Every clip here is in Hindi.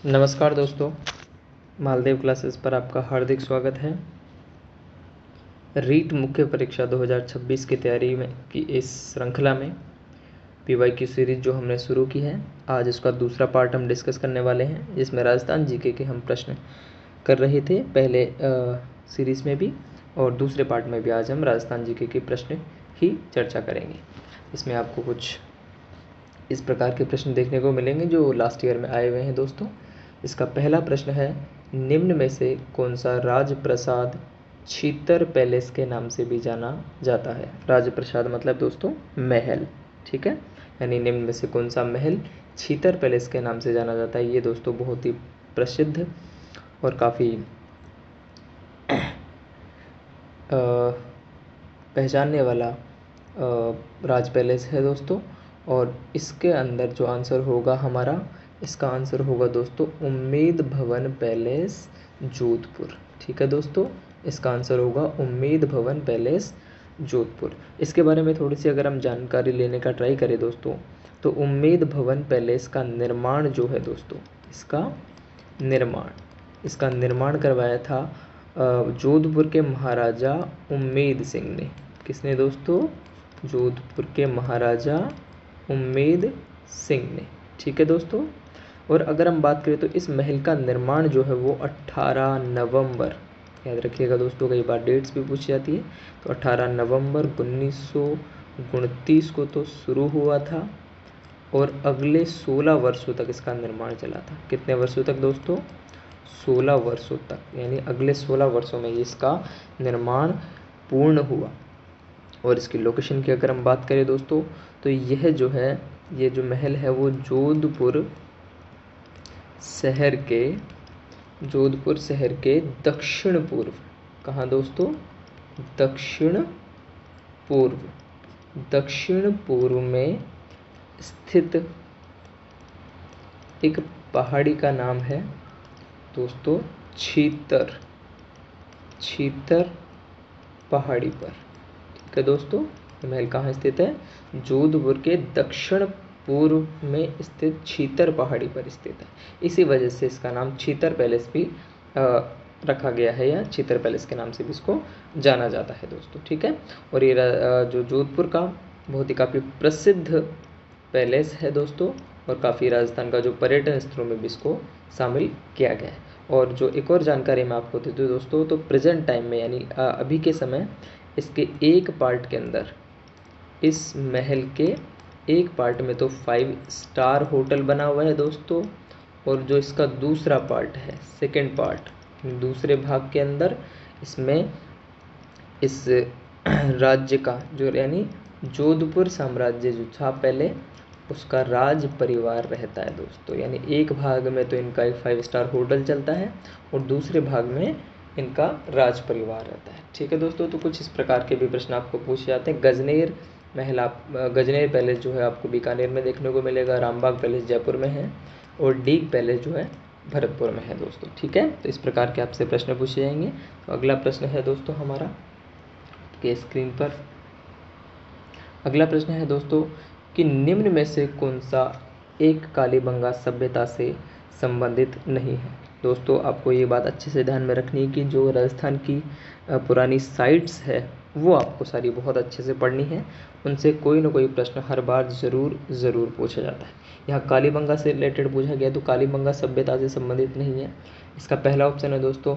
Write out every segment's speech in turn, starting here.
नमस्कार दोस्तों, मालदेव क्लासेस पर आपका हार्दिक स्वागत है। रीट मुख्य परीक्षा 2026 की तैयारी में की इस श्रृंखला में पीवाई की सीरीज जो हमने शुरू की है, आज इसका दूसरा पार्ट हम डिस्कस करने वाले हैं, जिसमें राजस्थान जीके के हम प्रश्न कर रहे थे पहले सीरीज में भी, और दूसरे पार्ट में भी आज हम राजस्थान जीके के प्रश्न ही चर्चा करेंगे। इसमें आपको कुछ इस प्रकार के प्रश्न देखने को मिलेंगे जो लास्ट ईयर में आए हुए हैं दोस्तों। इसका पहला प्रश्न है, निम्न में से कौन सा राजप्रसाद छीतर पैलेस के नाम से भी जाना जाता है। राजप्रसाद मतलब दोस्तों महल, ठीक है, यानी निम्न में से कौन सा महल छीतर पैलेस के नाम से जाना जाता है। ये दोस्तों बहुत ही प्रसिद्ध और काफ़ी पहचानने वाला राज पैलेस है दोस्तों। और इसके अंदर जो आंसर होगा हमारा, इसका आंसर होगा दोस्तों उम्मेद भवन पैलेस जोधपुर, ठीक है दोस्तों, इसका आंसर होगा उम्मेद भवन पैलेस जोधपुर। इसके बारे में थोड़ी सी अगर हम जानकारी लेने का ट्राई करें दोस्तों, तो उम्मेद भवन पैलेस का निर्माण जो है दोस्तों, इसका निर्माण करवाया था जोधपुर के महाराजा उम्मेद सिंह ने। किसने दोस्तों? जोधपुर के महाराजा उम्मेद सिंह ने, ठीक है दोस्तों। और अगर हम बात करें तो इस महल का निर्माण जो है वो 18 नवंबर, याद रखिएगा दोस्तों, कई बार डेट्स भी पूछी जाती है, तो 18 नवंबर 1929 को तो शुरू हुआ था और अगले 16 वर्षों तक इसका निर्माण चला था। कितने वर्षों तक दोस्तों? 16 वर्षों तक, यानी अगले 16 वर्षों में इसका निर्माण पूर्ण हुआ। और इसकी लोकेशन की अगर हम बात करें दोस्तों, तो यह जो है, ये जो महल है वो जोधपुर शहर के दक्षिण पूर्व, कहाँ दोस्तों? दक्षिण पूर्व में स्थित एक पहाड़ी का नाम है दोस्तों छीतर पहाड़ी पर, ठीक है दोस्तों। महल कहाँ स्थित है? जोधपुर के दक्षिण पूर्व में स्थित छीतर पहाड़ी पर स्थित है। इसी वजह से इसका नाम छीतर पैलेस भी रखा गया है, या छीतर पैलेस के नाम से भी इसको जाना जाता है दोस्तों, ठीक है। और ये जो जोधपुर का बहुत ही काफ़ी प्रसिद्ध पैलेस है दोस्तों, और काफ़ी राजस्थान का जो पर्यटन स्थलों में भी इसको शामिल किया गया है। और जो एक और जानकारी मैं आपको दे दूँ दोस्तों, तो प्रेजेंट टाइम में यानी अभी के समय इसके एक पार्ट के अंदर, इस महल के एक पार्ट में तो 5 स्टार होटल बना हुआ है दोस्तों, और जो इसका दूसरा पार्ट है, सेकंड पार्ट, दूसरे भाग के अंदर इसमें इस राज्य का जो, यानी जोधपुर साम्राज्य जो था पहले, उसका राज परिवार रहता है दोस्तों। यानी एक भाग में तो इनका एक 5 स्टार होटल चलता है और दूसरे भाग में इनका राज परिवार रहता है, ठीक है दोस्तों। तो कुछ इस प्रकार के भी प्रश्न आपको पूछे जाते हैं। गजनेर पैलेस जो है आपको बीकानेर में देखने को मिलेगा, रामबाग पैलेस जयपुर में है, और डीग पैलेस जो है भरतपुर में है दोस्तों, ठीक है। तो इस प्रकार के आपसे प्रश्न पूछे जाएंगे। तो अगला प्रश्न है दोस्तों हमारा के स्क्रीन पर, अगला प्रश्न है दोस्तों कि निम्न में से कौन सा एक कालीबंगा सभ्यता से संबंधित नहीं है। दोस्तों आपको ये बात अच्छे से ध्यान में रखनी है कि जो राजस्थान की पुरानी साइट्स है वो आपको सारी बहुत अच्छे से पढ़नी है, उनसे कोई ना कोई प्रश्न हर बार ज़रूर पूछा जाता है। यहाँ कालीबंगा से रिलेटेड पूछा गया, तो कालीबंगा सभ्यता से संबंधित नहीं है। इसका पहला ऑप्शन है दोस्तों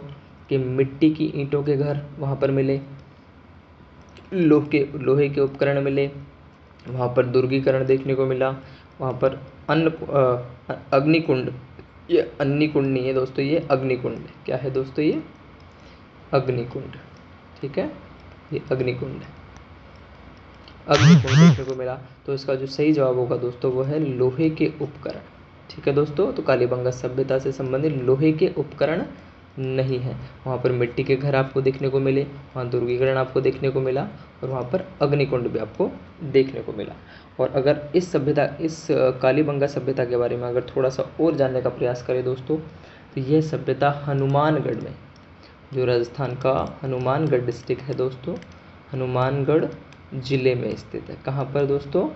कि मिट्टी की ईंटों के घर वहाँ पर मिले, लोहे के उपकरण मिले, वहाँ पर दुर्गीकरण देखने को मिला, वहाँ पर अग्निकुंड, ये अन्नीकुंड नहीं है दोस्तों, ये अग्निकुंड। क्या है दोस्तों? ये अग्निकुंड, ठीक है, ये अग्निकुंड देखने को मिला। तो इसका जो सही जवाब होगा दोस्तों वो है लोहे के उपकरण, ठीक है दोस्तों। तो कालीबंगा सभ्यता से संबंधित लोहे के उपकरण नहीं है। वहाँ पर मिट्टी के घर आपको देखने को मिले, वहाँ दुर्गीकरण आपको देखने को मिला, और वहाँ पर अग्निकुंड भी आपको देखने को मिला। और अगर इस कालीबंगा सभ्यता के बारे में अगर थोड़ा सा और जानने का प्रयास करें दोस्तों, तो यह सभ्यता हनुमानगढ़ में, जो राजस्थान का हनुमानगढ़ डिस्ट्रिक्ट है दोस्तों, हनुमानगढ़ ज़िले में स्थित है। कहाँ पर दोस्तों?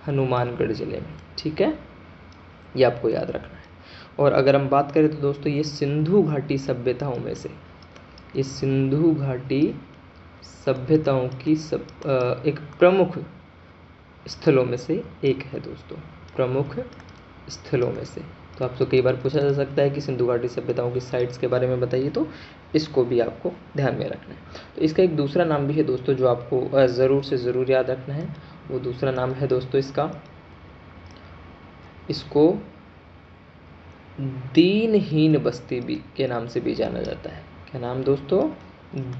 हनुमानगढ़ ज़िले में, ठीक है, ये आपको याद रखना है। और अगर हम बात करें तो दोस्तों ये सिंधु घाटी सभ्यताओं में से, ये सिंधु घाटी सभ्यताओं की एक प्रमुख स्थलों में से एक है दोस्तों, प्रमुख स्थलों में से। तो आपसे कई बार पूछा जा सकता है कि सिंधु घाटी सभ्यताओं की साइट्स के बारे में बताइए, तो इसको भी आपको ध्यान में रखना है। तो इसका एक दूसरा नाम भी है दोस्तों जो आपको ज़रूर से ज़रूर याद रखना है। वो दूसरा नाम है दोस्तों इसको दीनहीन बस्ती भी के नाम से भी जाना जाता है। क्या नाम दोस्तों?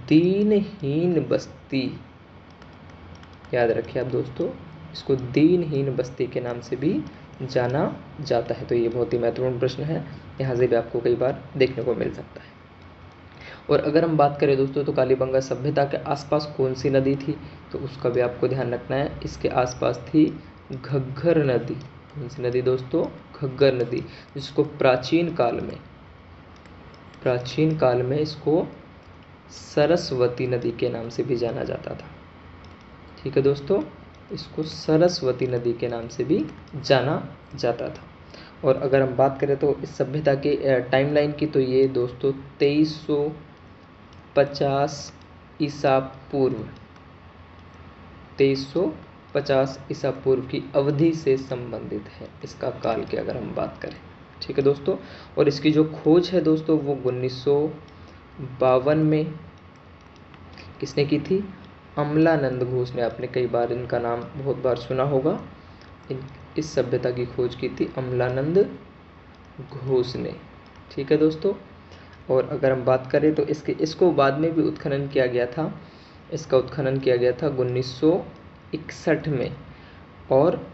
दीनहीन बस्ती। याद रखिए आप दोस्तों, इसको दीनहीन बस्ती के नाम से भी जाना जाता है। तो ये बहुत ही महत्वपूर्ण प्रश्न है, यहाँ से भी आपको कई बार देखने को मिल सकता है। और अगर हम बात करें दोस्तों तो कालीबंगा सभ्यता के आसपास कौन सी नदी थी, तो उसका भी आपको ध्यान रखना है। इसके आसपास थी घग्गर नदी। कौन सी नदी दोस्तों? घग्गर नदी, जिसको प्राचीन काल में इसको सरस्वती नदी के नाम से भी जाना जाता था। ठीक है दोस्तों, इसको सरस्वती नदी के नाम से भी जाना जाता था। और अगर हम बात करें तो इस सभ्यता के टाइमलाइन की, तो ये दोस्तों 2350 ईसा पूर्व 2350 ईसा पूर्व की अवधि से संबंधित है, इसका काल की अगर हम बात करें। ठीक है दोस्तों, और इसकी जो खोज है दोस्तों वो 1952 में किसने की थी? अमलानंद घोष ने। आपने कई बार इनका नाम बहुत बार सुना होगा। इस सभ्यता की खोज की थी अमलानंद घोष ने। ठीक है दोस्तों, और अगर हम बात करें तो इसको बाद में भी उत्खनन किया गया था। इसका उत्खनन किया गया था 1961 में और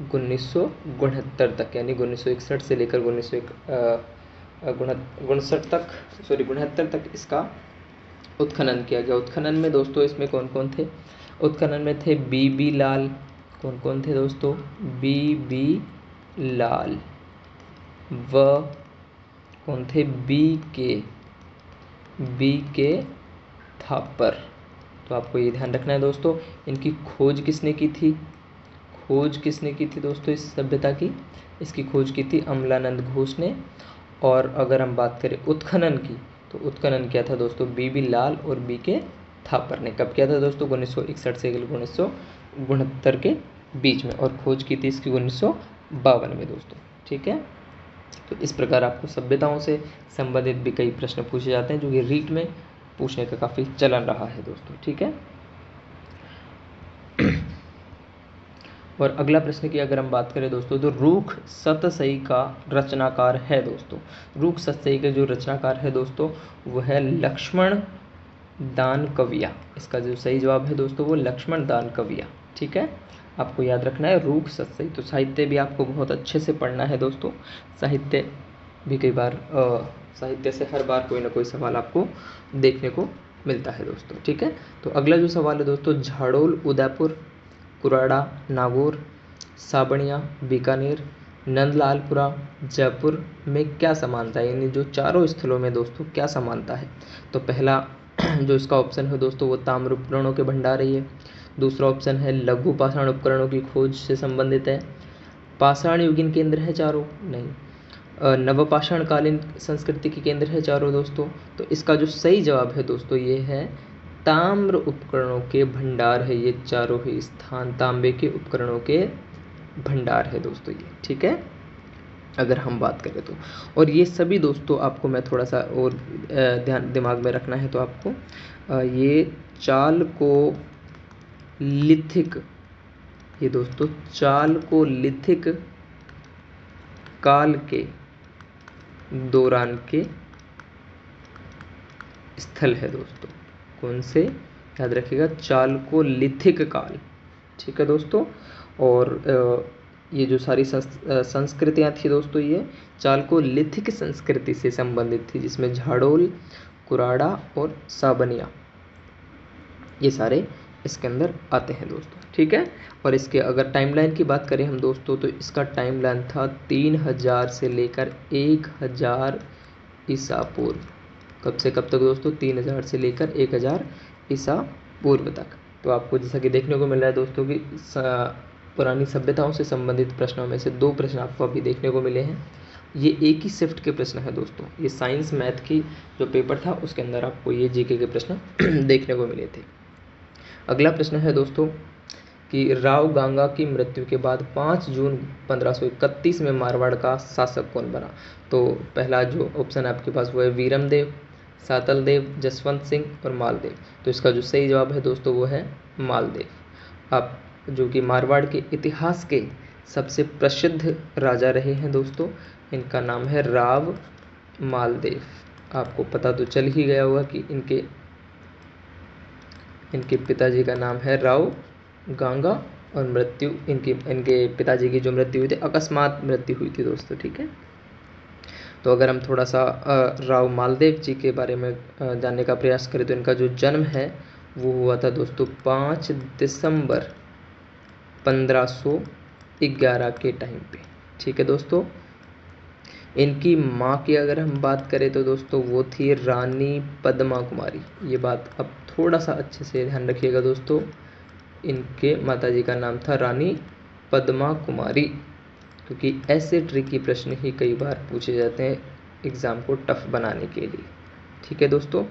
1969 तक, यानी 1961 से लेकर 1969 तक इसका उत्खनन किया गया। उत्खनन में दोस्तों इसमें कौन कौन थे? उत्खनन में थे बीबी लाल। कौन कौन थे दोस्तों? बीबी लाल व कौन थे? बी के थापर। तो आपको ये ध्यान रखना है दोस्तों, इनकी खोज किसने की थी? दोस्तों इस सभ्यता की, इसकी खोज की थी अमलानंद घोष ने। और अगर हम बात करें उत्खनन की, तो उत्खनन किया था दोस्तों बीबी लाल और बी के थापर ने। कब किया था दोस्तों? 1961 से 1969 के बीच में, और खोज की थी इसकी 1952 में दोस्तों। ठीक है, तो इस प्रकार आपको सभ्यताओं से संबंधित भी कई प्रश्न पूछे जाते हैं, जो कि रीट में पूछने का काफ़ी चलन रहा है दोस्तों। ठीक है, और अगला प्रश्न की अगर हम बात करें दोस्तों, तो रूख सतसई का रचनाकार है दोस्तों। रूख सतसई का जो रचनाकार है दोस्तों वो है लक्ष्मण दानकविया। इसका जो सही जवाब है दोस्तों वो लक्ष्मण दानकविया। ठीक है, आपको याद रखना है रूख सतसई। तो साहित्य भी आपको बहुत अच्छे से पढ़ना है दोस्तों। साहित्य भी कई बार साहित्य से हर बार कोई ना कोई सवाल आपको देखने को मिलता है दोस्तों। ठीक है, तो अगला जो सवाल है दोस्तों, झाड़ोल, उदयपुर, कुराड़ा, नागौर, साबनिया, बीकानेर, नंदलालपुरा, जयपुर में क्या समानता है, यानी जो चारों स्थलों में दोस्तों क्या समानता है। तो पहला जो इसका ऑप्शन है दोस्तों वो ताम्र उपकरणों के भंडार है। दूसरा ऑप्शन है लघु पाषाण उपकरणों की खोज से संबंधित है। पाषाण युगीन केंद्र है चारों, नहीं। नवपाषाण कालीन संस्कृति के केंद्र है चारों दोस्तों। तो इसका जो सही जवाब है दोस्तों ये है ताम्र उपकरणों के भंडार है। ये चारों ही स्थान तांबे के उपकरणों के भंडार है दोस्तों ये। ठीक है, अगर हम बात करें तो, और ये सभी दोस्तों आपको मैं थोड़ा सा और दिमाग में रखना है, तो आपको ये चालकोलिथिक, ये दोस्तों चालकोलिथिक काल के दौरान के स्थल है दोस्तों। कौन से? याद रखिएगा, चालकोलिथिक काल। ठीक है दोस्तों, और ये जो सारी संस्कृतियाँ थी दोस्तों ये चालकोलिथिक संस्कृति से संबंधित थी, जिसमें झाड़ोल, कुराड़ा और साबनिया ये सारे इसके अंदर आते हैं दोस्तों। ठीक है, और इसके अगर टाइमलाइन की बात करें हम दोस्तों, तो इसका टाइमलाइन था 3000 से लेकर 1000 ईसा पूर्व। कब से कब तक दोस्तों? 3000 से लेकर 1000 ईसा पूर्व तक। तो आपको जैसा कि देखने को मिल रहा है दोस्तों कि पुरानी सभ्यताओं से संबंधित प्रश्नों में से 2 प्रश्न आपको अभी देखने को मिले हैं। ये एक ही शिफ्ट के प्रश्न है दोस्तों, ये साइंस मैथ की जो पेपर था उसके अंदर आपको ये जीके के प्रश्न देखने को मिले थे। अगला प्रश्न है दोस्तों कि राव गांगा की मृत्यु के बाद 5 जून 1531 में मारवाड़ का शासक कौन बना? तो पहला जो ऑप्शन आपके पास वो है वीरमदेव, सातलदेव, जसवंत सिंह और मालदेव। तो इसका जो सही जवाब है दोस्तों वो है मालदेव। आप जो कि मारवाड़ के इतिहास के सबसे प्रसिद्ध राजा रहे हैं दोस्तों, इनका नाम है राव मालदेव। आपको पता तो चल ही गया होगा कि इनके पिताजी का नाम है राव गांगा और मृत्यु इनके पिताजी की जो मृत्यु हुई थी, अकस्मात मृत्यु हुई थी दोस्तों, ठीक है। तो अगर हम थोड़ा सा राव मालदेव जी के बारे में जानने का प्रयास करें तो इनका जो जन्म है वो हुआ था दोस्तों 5 दिसंबर 1511 के टाइम पे, ठीक है दोस्तों। इनकी माँ की अगर हम बात करें तो दोस्तों वो थी रानी पद्मा कुमारी। ये बात अब थोड़ा सा अच्छे से ध्यान रखिएगा दोस्तों, इनके माताजी का नाम था रानी पद्मा कुमारी, क्योंकि ऐसे ट्रिकी प्रश्न ही कई बार पूछे जाते हैं एग्ज़ाम को टफ बनाने के लिए, ठीक है दोस्तों।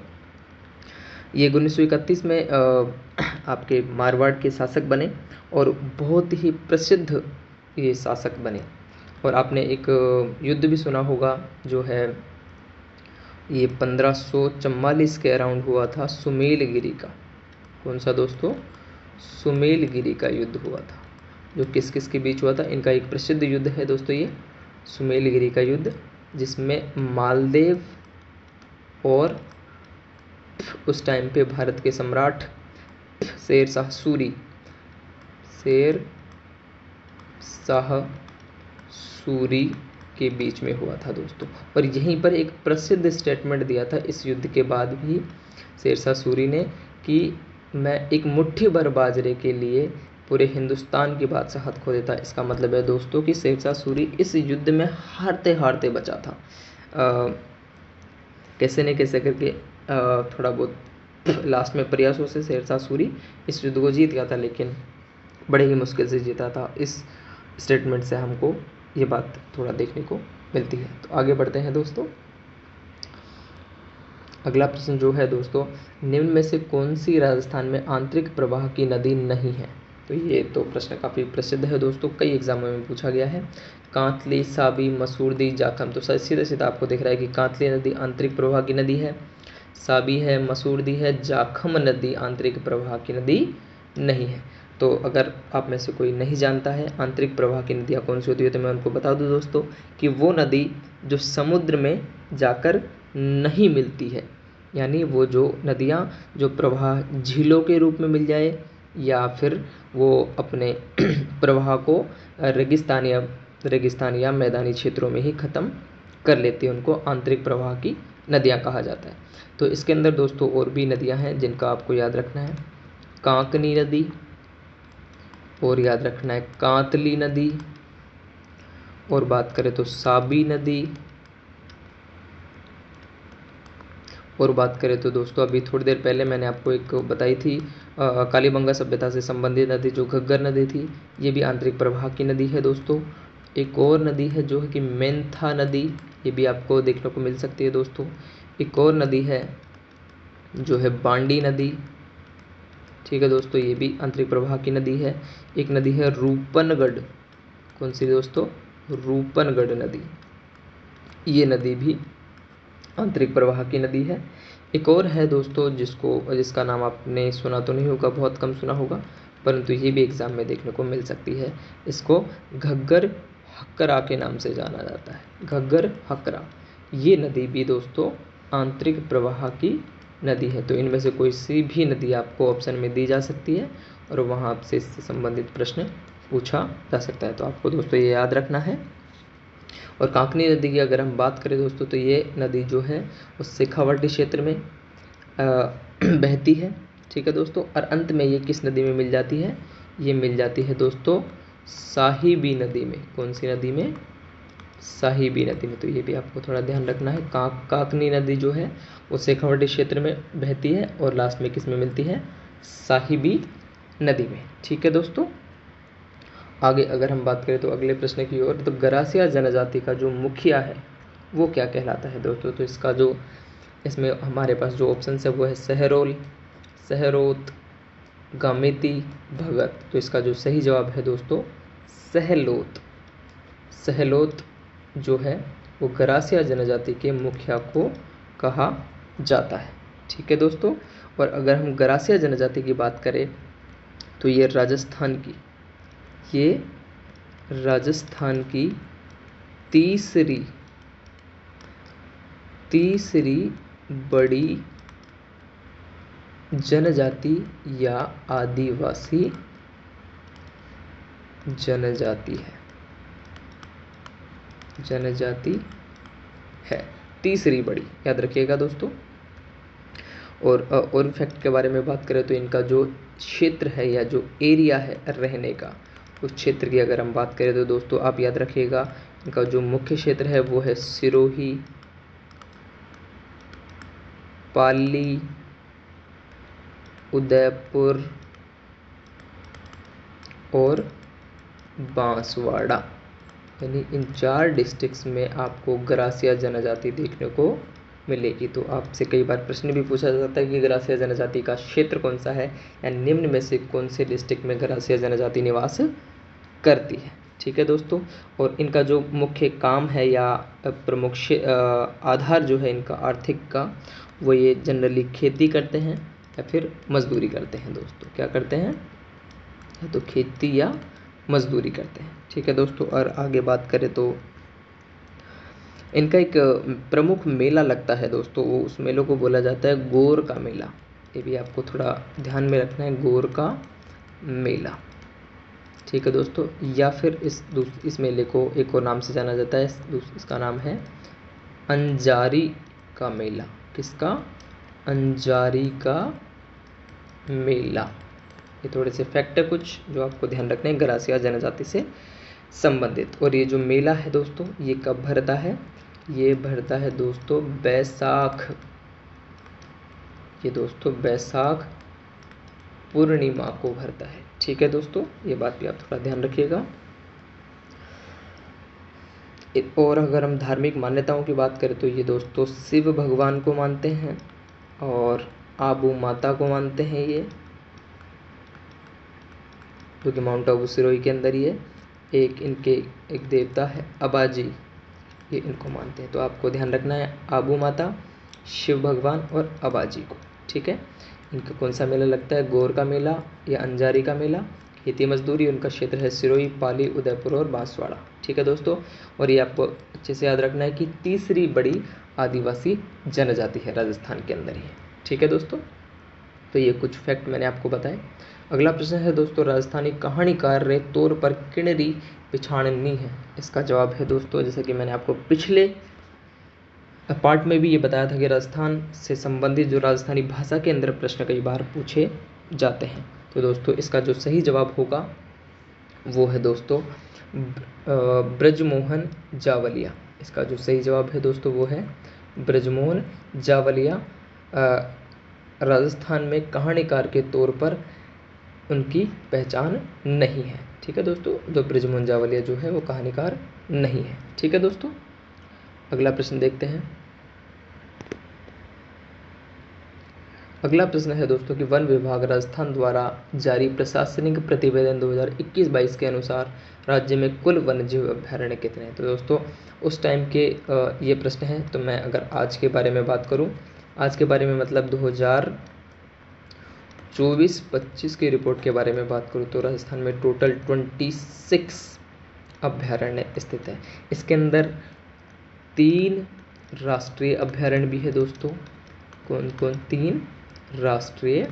ये 1931 में आपके मारवाड़ के शासक बने और बहुत ही प्रसिद्ध ये शासक बने। और आपने एक युद्ध भी सुना होगा जो है ये 1544 के अराउंड हुआ था, सुमेलगिरी का। कौन सा दोस्तों? सुमेलगिरी का युद्ध हुआ था, जो किस किस के बीच हुआ था? इनका एक प्रसिद्ध युद्ध है दोस्तों ये सुमेलगिरी का युद्ध, जिसमें मालदेव और उस टाइम पे भारत के सम्राट शेर शाह सूरी के बीच में हुआ था दोस्तों। और यहीं पर एक प्रसिद्ध स्टेटमेंट दिया था इस युद्ध के बाद भी शेर शाह सूरी ने कि मैं एक मुट्ठी भर बाजरे के लिए पूरे हिंदुस्तान की बादशाहत खो देता। इसका मतलब है दोस्तों कि शेर शाह सूरी इस युद्ध में हारते हारते बचा था। कैसे न कैसे करके थोड़ा बहुत लास्ट में प्रयासों से शेर शाह सूरी इस युद्ध को जीत गया था, लेकिन बड़े ही मुश्किल से जीता था। इस स्टेटमेंट से हमको ये बात थोड़ा देखने को मिलती है। तो आगे बढ़ते हैं दोस्तों। अगला प्रश्न जो है दोस्तों, निम्न में से कौन सी राजस्थान में आंतरिक प्रवाह की नदी नहीं है? तो ये तो प्रश्न काफ़ी प्रसिद्ध है दोस्तों, कई एग्जामों में पूछा गया है। कांतली, साबी, मसूरदी, जाखम। तो सीधा सीधा आपको दिख रहा है कि कांतली नदी आंतरिक प्रवाह की नदी है, साबी है, मसूरदी है, जाखम नदी आंतरिक प्रवाह की नदी नहीं है। तो अगर आप में से कोई नहीं जानता है आंतरिक प्रवाह की नदियाँ कौन सी होती है तो मैं उनको बता दूं दोस्तों कि वो नदी जो समुद्र में जाकर नहीं मिलती है, यानी वो जो नदियाँ जो प्रवाह झीलों के रूप में मिल जाए या फिर वो अपने प्रवाह को रेगिस्तान या मैदानी क्षेत्रों में ही ख़त्म कर लेती है, उनको आंतरिक प्रवाह की नदियाँ कहा जाता है। तो इसके अंदर दोस्तों और भी नदियाँ हैं जिनका आपको याद रखना है। कांकनी नदी, और याद रखना है कांतली नदी, और बात करें तो साबी नदी, और बात करें तो दोस्तों अभी थोड़ी देर पहले मैंने आपको एक बताई थी कालीबंगा सभ्यता से संबंधित नदी जो घग्गर नदी थी, ये भी आंतरिक प्रवाह की नदी है दोस्तों। एक और नदी है जो है कि मेंथा नदी, ये भी आपको देखने को मिल सकती है दोस्तों। एक और नदी है जो है बांडी नदी, ठीक है दोस्तों, ये भी आंतरिक प्रवाह की नदी है। एक नदी है रूपनगढ़, कौन सी दोस्तों? रूपनगढ़ नदी, ये नदी भी आंतरिक प्रवाह की नदी है। एक और है दोस्तों जिसका नाम आपने सुना तो नहीं होगा, बहुत कम सुना होगा, परंतु ये भी एग्जाम में देखने को मिल सकती है। इसको घग्गर हक्करा के नाम से जाना जाता है, घग्गर हक्करा। ये नदी भी दोस्तों आंतरिक प्रवाह की नदी है। तो इनमें से कोई सी भी नदी आपको ऑप्शन में दी जा सकती है और वहाँ आपसे इससे संबंधित प्रश्न पूछा जा सकता है। तो आपको दोस्तों ये याद रखना है। और कांकनी नदी की अगर हम बात करें दोस्तों तो ये नदी जो है वो शेखावाटी क्षेत्र में बहती है, ठीक है दोस्तों। और अंत में ये किस नदी में मिल जाती है? ये मिल जाती है दोस्तों साहिबी नदी में। कौन सी नदी में? साहिबी नदी में। तो ये भी आपको थोड़ा ध्यान रखना है। काकनी नदी जो है वो शेखावाटी क्षेत्र में बहती है और लास्ट में किस में मिलती है? साहिबी नदी में, ठीक है दोस्तों। आगे अगर हम बात करें तो अगले प्रश्न की ओर, तो गरासिया जनजाति का जो मुखिया है वो क्या कहलाता है दोस्तों? तो इसका जो इसमें हमारे पास जो ऑप्शन है वो है सहरोल, सहरोत, गामेती, भगत। तो इसका जो सही जवाब है दोस्तों सहलोत। सहलोत जो है वो गरासिया जनजाति के मुखिया को कहा जाता है। ठीक है दोस्तों। और अगर हम गरासिया जनजाति की बात करें तो ये राजस्थान की तीसरी बड़ी जनजाति या आदिवासी जनजाति है, तीसरी बड़ी, याद रखिएगा दोस्तों। और फैक्ट के बारे में बात करें तो इनका जो क्षेत्र है या जो एरिया है रहने का, उस क्षेत्र की अगर हम बात करें तो दोस्तों आप याद रखिएगा, इनका जो मुख्य क्षेत्र है वो है सिरोही, पाली, उदयपुर और बांसवाड़ा। यानी इन 4 डिस्ट्रिक्ट्स में आपको गरासिया जनजाति देखने को मिलेगी। तो आपसे कई बार प्रश्न भी पूछा जाता है कि गरासिया जनजाति का क्षेत्र कौन सा है, या निम्न में से कौन से डिस्ट्रिक्ट में गरासिया जनजाति निवास करती है। ठीक है दोस्तों। और इनका जो मुख्य काम है या प्रमुख आधार जो है इनका आर्थिक का, वो ये जनरली खेती करते हैं या फिर मजदूरी करते हैं दोस्तों। क्या करते हैं? या तो खेती या मजदूरी करते हैं। ठीक है दोस्तों। और आगे बात करें तो इनका एक प्रमुख मेला लगता है दोस्तों, वो उस मेले को बोला जाता है गौर का मेला। ये भी आपको थोड़ा ध्यान में रखना है, गौर का मेला। ठीक है दोस्तों। या फिर इस मेले को एक और नाम से जाना जाता है, इसका नाम है अंजारी का मेला। किसका? अंजारी का मेला। ये थोड़े से फैक्ट है कुछ जो आपको ध्यान रखने हैं गरासिया जनजाति से संबंधित। और ये जो मेला है दोस्तों ये कब भरता है? ये भरता है दोस्तों बैसाख, ये दोस्तों बैसाख पूर्णिमा को भरता है। ठीक है दोस्तों, ये बात भी आप थोड़ा ध्यान रखिएगा। और अगर हम धार्मिक मान्यताओं की बात करें तो ये दोस्तों शिव भगवान को मानते हैं और आबू माता को मानते हैं, ये जो कि माउंट आबू सिरोही के अंदर ही है। एक देवता है अबाजी, ये इनको मानते हैं। तो आपको ध्यान रखना है आबू माता, शिव भगवान और अबाजी को। ठीक है। इनका कौन सा मेला लगता है? गौर का मेला या अंजारी का मेला। खेती मजदूरी, उनका क्षेत्र है सिरोही, पाली, उदयपुर और बांसवाड़ा। ठीक है दोस्तों। और ये आपको अच्छे से याद रखना है कि तीसरी बड़ी आदिवासी जनजाति है राजस्थान के अंदर ही। ठीक है दोस्तों। तो ये कुछ फैक्ट मैंने आपको बताए। अगला प्रश्न है दोस्तों, राजस्थानी कहानीकार रे तौर पर किणरी पिछाड़नी है। इसका जवाब है दोस्तों, जैसा कि मैंने आपको पिछले पार्ट में भी ये बताया था कि राजस्थान से संबंधित जो राजस्थानी भाषा के अंदर प्रश्न कई बार पूछे जाते हैं। तो दोस्तों इसका जो सही जवाब होगा वो है दोस्तों ब्रजमोहन जावलिया। इसका जो सही जवाब है दोस्तों वो है ब्रजमोहन जावलिया। राजस्थान में कहानीकार के तौर पर उनकी पहचान नहीं है। ठीक है दोस्तों, जो ब्रजमोहन जावलिया जो है वो कहानीकार नहीं है। ठीक है दोस्तों। अगला प्रश्न देखते हैं। अगला प्रश्न है दोस्तों कि वन विभाग राजस्थान द्वारा जारी प्रशासनिक प्रतिवेदन 2021-22 के अनुसार राज्य में कुल वन्यजीव अभयारण्य कितने हैं? तो दोस्तों उस टाइम के ये प्रश्न है। तो मैं अगर आज के बारे में बात करूं, आज के बारे में मतलब 2024-25 की रिपोर्ट के बारे में बात करूं तो राजस्थान में टोटल 26 अभयारण्य स्थित है। इसके अंदर 3 राष्ट्रीय अभयारण्य भी है दोस्तों। कौन कौन? 3 राष्ट्रीय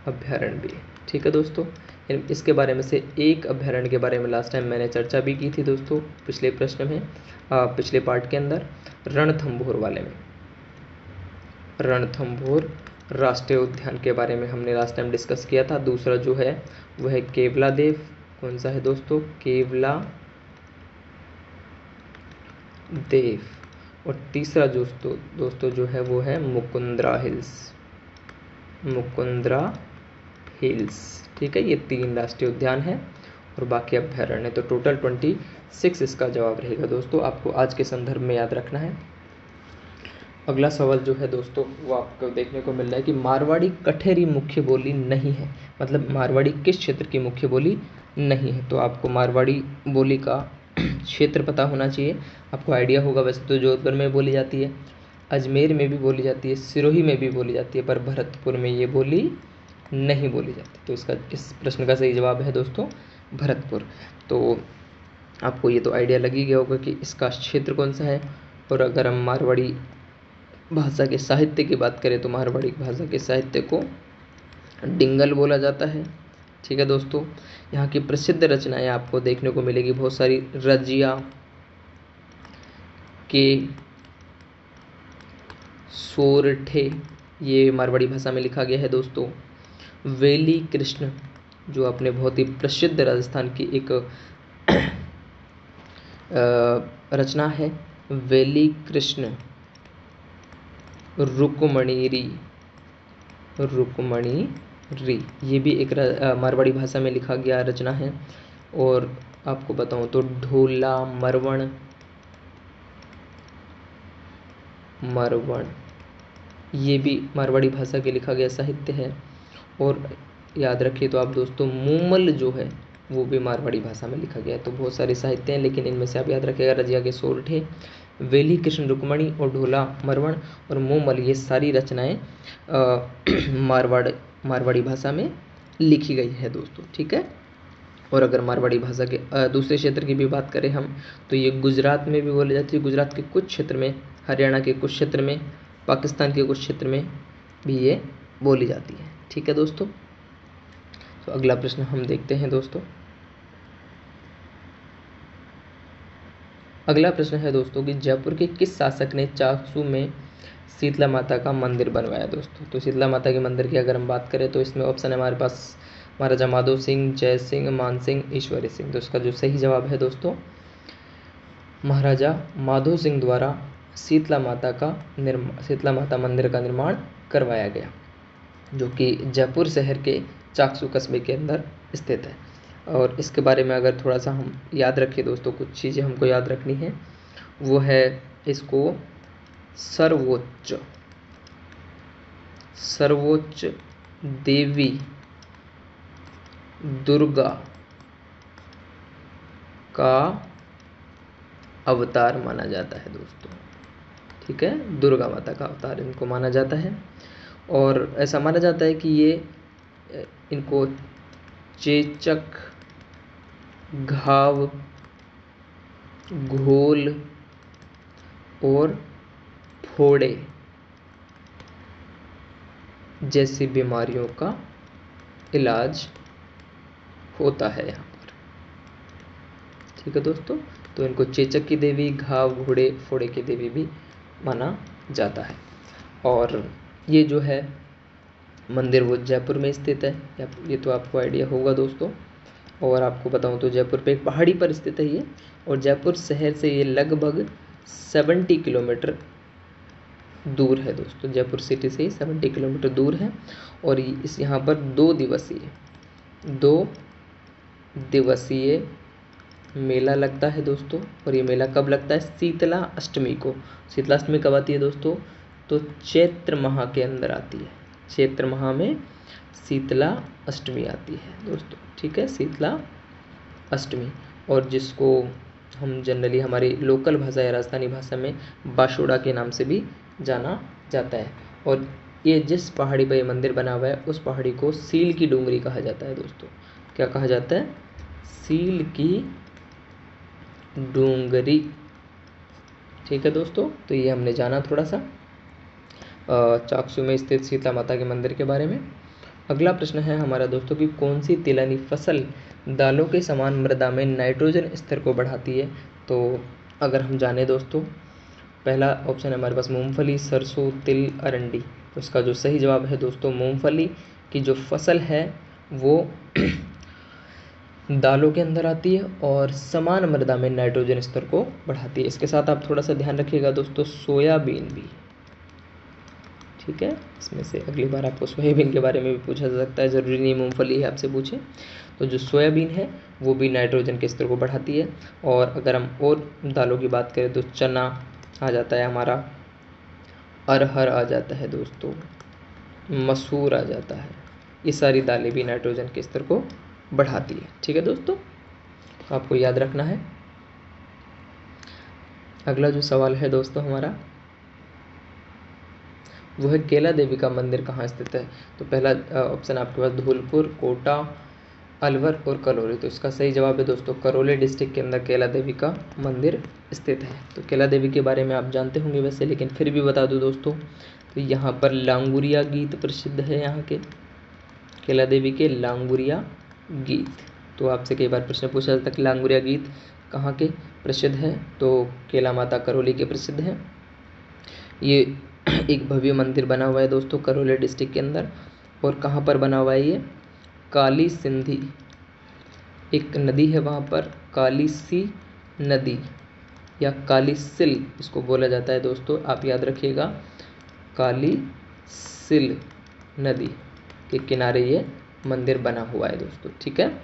अभयारण्य भी है। ठीक है दोस्तों। इसके बारे में से एक अभयारण्य के बारे में लास्ट टाइम मैंने चर्चा भी की थी दोस्तों, पिछले प्रश्न में, पिछले पार्ट के अंदर, रणथंभौर वाले में। रणथंभौर राष्ट्रीय उद्यान के बारे में हमने लास्ट टाइम डिस्कस किया था। दूसरा जो है वह है केवला देव। कौन सा है दोस्तों? केवला देव। और तीसरा दोस्तों जो है वो है मुकुंद्रा हिल्स। मुकुंद्रा हिल्स। ठीक है, ये 3 राष्ट्रीय उद्यान है और बाकी अभ्यारण्य। तो टोटल 26 इसका जवाब रहेगा दोस्तों, आपको आज के संदर्भ में याद रखना है। अगला सवाल जो है दोस्तों वो आपको देखने को मिल रहा है कि मारवाड़ी कठेरी मुख्य बोली नहीं है, मतलब मारवाड़ी किस क्षेत्र की मुख्य बोली नहीं है। तो आपको मारवाड़ी बोली का क्षेत्र पता होना चाहिए। आपको आइडिया होगा, वैसे तो जोधपुर में बोली जाती है, अजमेर में भी बोली जाती है, सिरोही में भी बोली जाती है, पर भरतपुर में ये बोली नहीं बोली जाती। तो इसका इस प्रश्न का सही जवाब है दोस्तों भरतपुर। तो आपको ये तो आइडिया लग ही गया होगा कि इसका क्षेत्र कौन सा है। और अगर हम मारवाड़ी भाषा के साहित्य की बात करें तो मारवाड़ी भाषा के साहित्य को डिंगल बोला जाता है। ठीक है दोस्तों, यहाँ की प्रसिद्ध रचनाएं आपको देखने को मिलेगी बहुत सारी। रजिया के सोरठे ये मारवाड़ी भाषा में लिखा गया है दोस्तों। वेली कृष्ण जो अपने बहुत ही प्रसिद्ध राजस्थान की एक रचना है, वेली कृष्ण रुक्मणीरी, ये भी एक मारवाड़ी भाषा में लिखा गया रचना है। और आपको बताऊं तो ढोला मरवण ये भी मारवाड़ी भाषा के लिखा गया साहित्य है। और याद रखिए तो आप दोस्तों मूमल जो है वो भी मारवाड़ी भाषा में लिखा गया है। तो बहुत सारे साहित्य हैं, लेकिन इनमें से आप याद रखिएगा रजिया के सोरठे, वेली कृष्ण रुक्मणी और ढोला मरवण और मूमल ये सारी रचनाएं मारवाड़ी भाषा में लिखी गई है दोस्तों। ठीक है, और अगर मारवाड़ी भाषा के दूसरे क्षेत्र की भी बात करें हम तो ये गुजरात में भी बोली जाती है। गुजरात के कुछ क्षेत्र में, हरियाणा के कुछ क्षेत्र में, पाकिस्तान के कुछ क्षेत्र में भी ये बोली जाती है। ठीक है दोस्तों, तो अगला प्रश्न हम देखते हैं दोस्तों। अगला प्रश्न है दोस्तों कि जयपुर के किस शासक ने चाकसू में शीतला माता का मंदिर बनवाया दोस्तों। तो शीतला माता के मंदिर की अगर हम बात करें तो इसमें ऑप्शन है हमारे पास महाराजा माधो सिंह, जय सिंह, मान सिंह, ईश्वरी सिंह। तो इसका जो सही जवाब है दोस्तों महाराजा माधो सिंह द्वारा शीतला माता मंदिर का निर्माण करवाया गया, जो कि जयपुर शहर के चाकसू कस्बे के अंदर स्थित है। और इसके बारे में अगर थोड़ा सा हम याद रखें दोस्तों, कुछ चीज़ें हमको याद रखनी है, वो है इसको सर्वोच्च देवी दुर्गा का अवतार माना जाता है दोस्तों। ठीक है, दुर्गा माता का अवतार इनको माना जाता है। और ऐसा माना जाता है कि ये इनको चेचक, घाव, घोल और फोड़े जैसी बीमारियों का इलाज होता है यहाँ पर। ठीक है दोस्तों, तो इनको चेचक की देवी, घाव, घोड़े, फोड़े की देवी भी माना जाता है। और ये जो है मंदिर वो जयपुर में स्थित है, ये तो आपको आइडिया होगा दोस्तों। और आपको बताऊं तो जयपुर पे एक पहाड़ी पर स्थित है ये, और जयपुर शहर से ये लगभग 70 किलोमीटर दूर है दोस्तों। जयपुर सिटी से 70 किलोमीटर दूर है। और इस यहाँ पर 2 दिवसीय मेला लगता है दोस्तों। और ये मेला कब लगता है? शीतला अष्टमी को। शीतला अष्टमी कब आती है दोस्तों? तो चैत्र माह के अंदर आती है। चैत्र माह में शीतला अष्टमी आती है दोस्तों। ठीक है, शीतला अष्टमी, और जिसको हम जनरली हमारी लोकल भाषा या राजस्थानी भाषा में बाशोड़ा के नाम से भी जाना जाता है। और ये जिस पहाड़ी पर ये मंदिर बना हुआ है उस पहाड़ी को सील की डूंगरी कहा जाता है दोस्तों। क्या कहा जाता है? सील की डूंगरी। ठीक है दोस्तों, तो ये हमने जाना थोड़ा सा चाकसू में स्थित शीतला माता के मंदिर के बारे में। अगला प्रश्न है हमारा दोस्तों कि कौन सी तिलहनी फसल दालों के समान मृदा में नाइट्रोजन स्तर को बढ़ाती है? तो अगर हम जाने दोस्तों, पहला ऑप्शन है हमारे पास मूंगफली, सरसों, तिल, अरंडी। तो इसका जो सही जवाब है दोस्तों मूंगफली की जो फसल है वो दालों के अंदर आती है और समान मृदा में नाइट्रोजन स्तर को बढ़ाती है। इसके साथ आप थोड़ा सा ध्यान रखिएगा दोस्तों, सोयाबीन भी। ठीक है, इसमें से अगली बार आपको सोयाबीन के बारे में भी पूछा जा सकता है, जरूरी नहीं मूंगफली है आपसे पूछे। तो जो सोयाबीन है वो भी नाइट्रोजन के स्तर को बढ़ाती है। और अगर हम और दालों की बात करें तो चना आ जाता है हमारा, अरहर आ जाता है दोस्तों, मसूर आ जाता है। ये सारी दालें भी नाइट्रोजन के स्तर को बढ़ाती है। ठीक है दोस्तों, आपको याद रखना है। अगला जो सवाल है दोस्तों हमारा, वो है केला देवी का मंदिर कहाँ स्थित है। तो पहला ऑप्शन आपके पास धौलपुर, कोटा, अलवर और करौली। तो इसका सही जवाब है दोस्तों करौली डिस्ट्रिक्ट के अंदर केला देवी का मंदिर स्थित है। तो केला देवी के बारे में आप जानते होंगे वैसे, लेकिन फिर भी बता दूं दोस्तों, तो यहाँ पर लांगुरिया गीत प्रसिद्ध है। यहाँ के केला देवी के लांगुरिया गीत, तो आपसे कई बार प्रश्न पूछा जाता है कि लांगुरिया गीत कहाँ के प्रसिद्ध है, तो केला माता करौली के प्रसिद्ध है। ये एक भव्य मंदिर बना हुआ है दोस्तों करौली डिस्ट्रिक्ट के अंदर। और कहाँ पर बना हुआ है ये, काली सिंधी एक नदी है वहाँ पर, काली सी नदी या काली सिल इसको बोला जाता है दोस्तों, आप याद रखिएगा। काली सिल नदी के किनारे ये मंदिर बना हुआ है दोस्तों। ठीक है,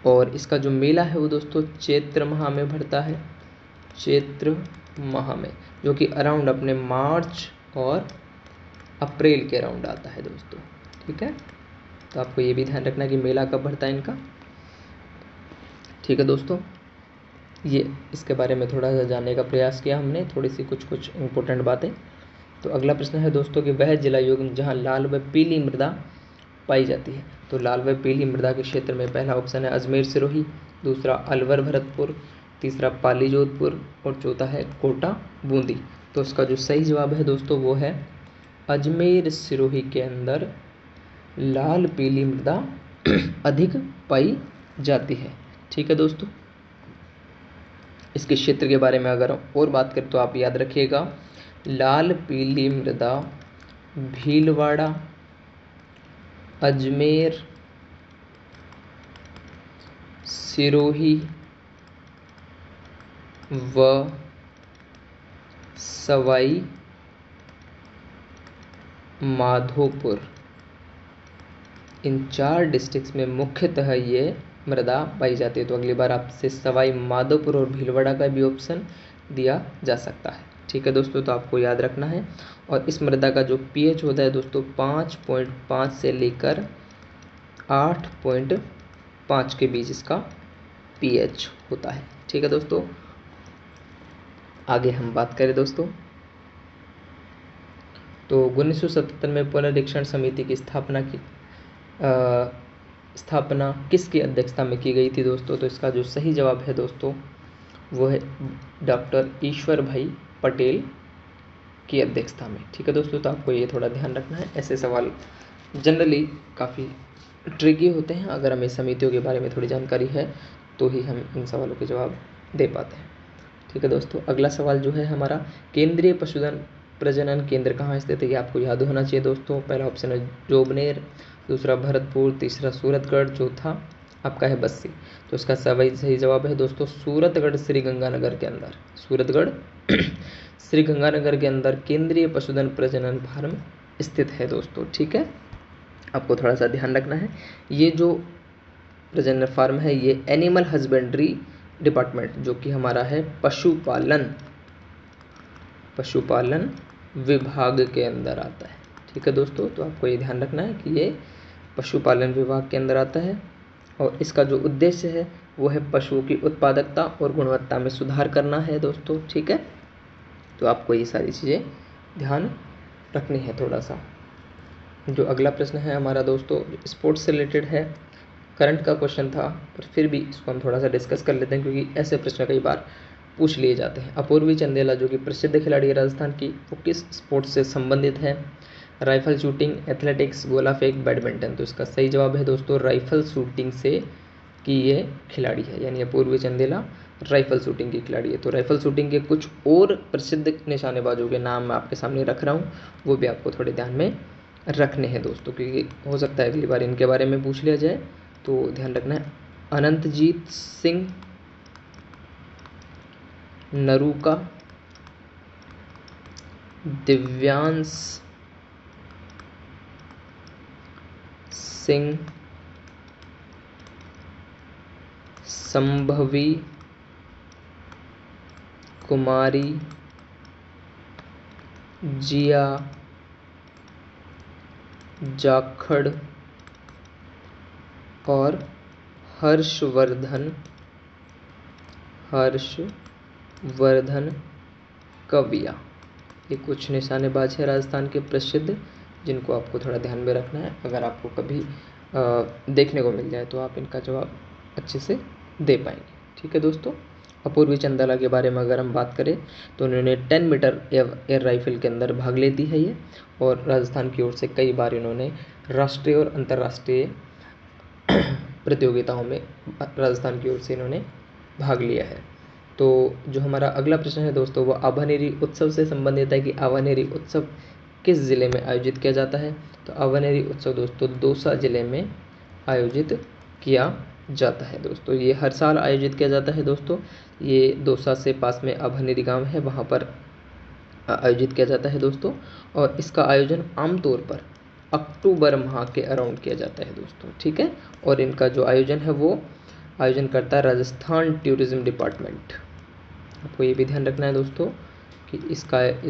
और इसका जो मेला है वो दोस्तों चैत्र माह में भरता है, चैत्र माह में, जो कि अराउंड अपने मार्च और अप्रैल के अराउंड आता है दोस्तों। ठीक है, तो आपको ये भी ध्यान रखना कि मेला कब भरता है इनका। ठीक है दोस्तों, ये इसके बारे में थोड़ा सा जानने का प्रयास किया हमने, थोड़ी सी कुछ इंपॉर्टेंट बातें। तो अगला प्रश्न है दोस्तों कि वह जिला योग जहाँ लाल व पीली मृदा पाई जाती है। तो लाल व पीली मृदा के क्षेत्र में पहला ऑप्शन है अजमेर सिरोही, दूसरा अलवर भरतपुर, तीसरा पाली जोधपुर और चौथा है कोटा बूंदी। तो इसका जो सही जवाब है दोस्तों वो है अजमेर सिरोही के अंदर लाल पीली मृदा अधिक पाई जाती है। ठीक है दोस्तों, इसके क्षेत्र के बारे में अगर और बात करें तो आप याद रखिएगा, लाल पीली मृदा भीलवाड़ा, अजमेर, सिरोही व सवाई माधोपुर, इन 4 डिस्ट्रिक्ट्स में मुख्यतः ये मृदा पाई जाती है। तो अगली बार आपसे सवाई माधोपुर और भीलवाड़ा का भी ऑप्शन दिया जा सकता है। ठीक है दोस्तों, तो आपको याद रखना है। और इस मृदा का जो पीएच होता है दोस्तों 5.5 से लेकर 8.5 के बीच इसका पीएच होता है। ठीक है दोस्तों, आगे हम बात करें दोस्तों, तो 1977 में पुनरीक्षण समिति की स्थापना किसकी अध्यक्षता में की गई थी दोस्तों। तो इसका जो सही जवाब है दोस्तों वो है डॉक्टर ईश्वर भाई पटेल की अध्यक्षता में। ठीक है दोस्तों, तो आपको ये थोड़ा ध्यान रखना है, ऐसे सवाल जनरली काफ़ी ट्रिकी होते हैं। अगर हमें समितियों के बारे में थोड़ी जानकारी है तो ही हम इन सवालों के जवाब दे पाते हैं। ठीक है दोस्तों, अगला सवाल जो है हमारा, केंद्रीय पशुधन प्रजनन केंद्र कहाँ स्थित है, ये आपको याद होना चाहिए दोस्तों। पहला ऑप्शन है जोबनेर, दूसरा भरतपुर, तीसरा सूरतगढ़, चौथा आपका है बस्सी। तो इसका सही जवाब है दोस्तों सूरतगढ़ श्री गंगानगर के अंदर, सूरतगढ़ श्री गंगानगर के अंदर केंद्रीय पशुधन प्रजनन फार्म स्थित है दोस्तों। ठीक है, आपको थोड़ा सा ध्यान रखना है, ये जो प्रजनन फार्म है ये एनिमल हस्बेंड्री डिपार्टमेंट जो कि हमारा है पशुपालन विभाग के अंदर आता है। ठीक है दोस्तों, तो आपको ये ध्यान रखना है कि ये पशुपालन विभाग के अंदर आता है और इसका जो उद्देश्य है वो है पशुओं की उत्पादकता और गुणवत्ता में सुधार करना है दोस्तों। ठीक है, तो आपको ये सारी चीज़ें ध्यान रखनी है थोड़ा सा। जो अगला प्रश्न है हमारा दोस्तों स्पोर्ट्स से रिलेटेड है, करंट का क्वेश्चन था पर फिर भी इसको हम थोड़ा सा डिस्कस कर लेते हैं क्योंकि ऐसे प्रश्न कई बार पूछ लिए जाते हैं। अपूर्वी चंदेला जो कि प्रसिद्ध खिलाड़ी है राजस्थान की, वो किस स्पोर्ट्स से संबंधित है, राइफल शूटिंग, एथलेटिक्स, गोला फेंक, बैडमिंटन। तो इसका सही जवाब है दोस्तों राइफल शूटिंग से कि ये खिलाड़ी है, यानी अपूर्वी चंदेला राइफल शूटिंग की खिलाड़ी है। तो राइफल शूटिंग के कुछ और प्रसिद्ध निशानेबाजों के नाम मैं आपके सामने रख रहा हूँ, वो भी आपको थोड़े ध्यान में रखने हैं दोस्तों क्योंकि हो सकता है अगली बार इनके बारे में पूछ लिया जाए, तो ध्यान रखना है। अनंतजीत सिंह नरूका, दिव्यांश सिंह संभवी, कुमारी, जिया, जाखड़ और हर्षवर्धन कविया। ये कुछ निशानेबाज है राजस्थान के प्रसिद्ध, जिनको आपको थोड़ा ध्यान में रखना है। अगर आपको कभी देखने को मिल जाए तो आप इनका जवाब अच्छे से दे पाएंगे। ठीक है दोस्तों। अपूर्वी चंदाला के बारे में अगर हम बात करें तो उन्होंने 10 मीटर एयर राइफल के अंदर भाग लेती है ये, और राजस्थान की ओर से कई बार इन्होंने राष्ट्रीय और अंतर्राष्ट्रीय प्रतियोगिताओं में राजस्थान की ओर से इन्होंने भाग लिया है। तो जो हमारा अगला प्रश्न है दोस्तों, वो आभानेरी उत्सव से संबंधित है कि आभानेरी उत्सव किस ज़िले में आयोजित किया जाता है। तो आभानेरी उत्सव दोस्तों दौसा ज़िले में आयोजित किया जाता है दोस्तों। ये हर साल आयोजित किया जाता है दोस्तों। ये दौसा से पास में आभानेरी गांव है, वहाँ पर आयोजित किया जाता है दोस्तों। और इसका आयोजन आमतौर पर अक्टूबर माह के अराउंड किया जाता है दोस्तों। ठीक है। और इनका जो आयोजन है वो आयोजन करता है राजस्थान टूरिज्म डिपार्टमेंट। आपको ये भी ध्यान रखना है दोस्तों कि इस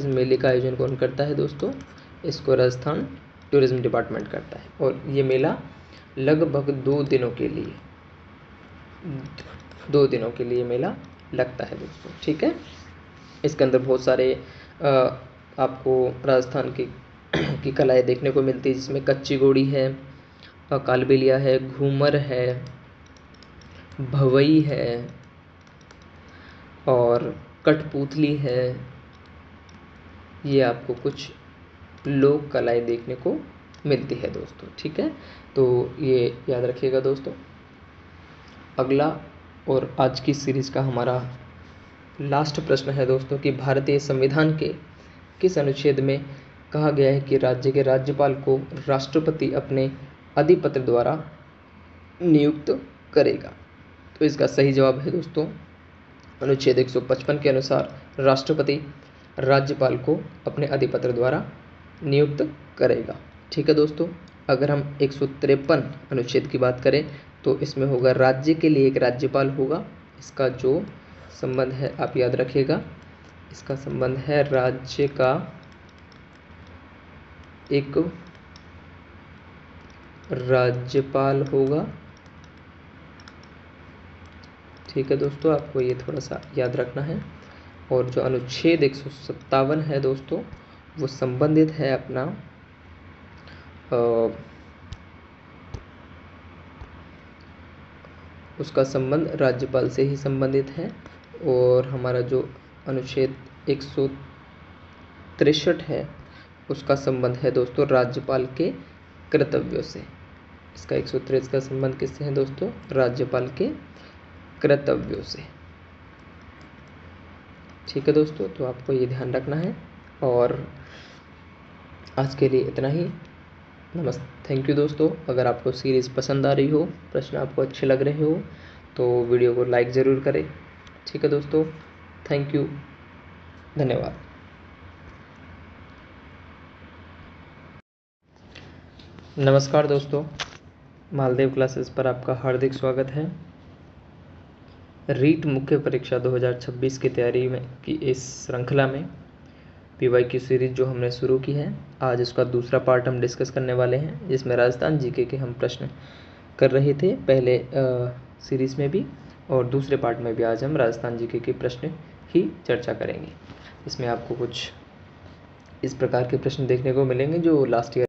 मेले का आयोजन कौन करता है दोस्तों, इसको राजस्थान टूरिज्म डिपार्टमेंट करता है। और ये मेला लगभग 2 दिनों के लिए मेला लगता है दोस्तों। ठीक है। इसके अंदर बहुत सारे आपको राजस्थान की कलाएं देखने को मिलती है, जिसमें कच्ची घोड़ी है, कालबेलिया है, घूमर है, भवई है और कठपुतली है। ये आपको कुछ लोक कलाएं देखने को मिलती है दोस्तों। ठीक है। तो ये याद रखिएगा दोस्तों। अगला और आज की सीरीज़ का हमारा लास्ट प्रश्न है दोस्तों कि भारतीय संविधान के किस अनुच्छेद में कहा गया है कि राज्य के राज्यपाल को राष्ट्रपति अपने अधिपत्र द्वारा नियुक्त करेगा। तो इसका सही जवाब है दोस्तों अनुच्छेद 155 के अनुसार राष्ट्रपति राज्यपाल को अपने अधिपत्र द्वारा नियुक्त करेगा। ठीक है दोस्तों। अगर हम 153 अनुच्छेद की बात करें तो इसमें होगा राज्य के लिए एक राज्यपाल होगा। इसका जो संबंध है आप याद रखिएगा, इसका संबंध है राज्य का एक राज्यपाल होगा। ठीक है दोस्तों, आपको ये थोड़ा सा याद रखना है। और जो अनुच्छेद 157 है दोस्तों, वो संबंधित है अपना उसका संबंध राज्यपाल से ही संबंधित है। और हमारा जो अनुच्छेद 163 है उसका संबंध है दोस्तों राज्यपाल के कर्तव्यों से। इसका 163 का संबंध किससे है दोस्तों, राज्यपाल के कर्तव्यों से। ठीक है दोस्तों, तो आपको ये ध्यान रखना है। और आज के लिए इतना ही। नमस्ते, थैंक यू दोस्तों। अगर आपको सीरीज़ पसंद आ रही हो, प्रश्न आपको अच्छे लग रहे हो, तो वीडियो को लाइक ज़रूर करें। ठीक है दोस्तों, थैंक यू, धन्यवाद। नमस्कार दोस्तों, मालदेव क्लासेस पर आपका हार्दिक स्वागत है। रीट मुख्य परीक्षा 2026 की तैयारी में की इस श्रृंखला में पीवाई की सीरीज जो हमने शुरू की है, आज इसका दूसरा पार्ट हम डिस्कस करने वाले हैं, जिसमें राजस्थान जीके के हम प्रश्न कर रहे थे पहले सीरीज़ में भी, और दूसरे पार्ट में भी आज हम राजस्थान जीके के प्रश्न ही चर्चा करेंगे। इसमें आपको कुछ इस प्रकार के प्रश्न देखने को मिलेंगे जो लास्ट ईयर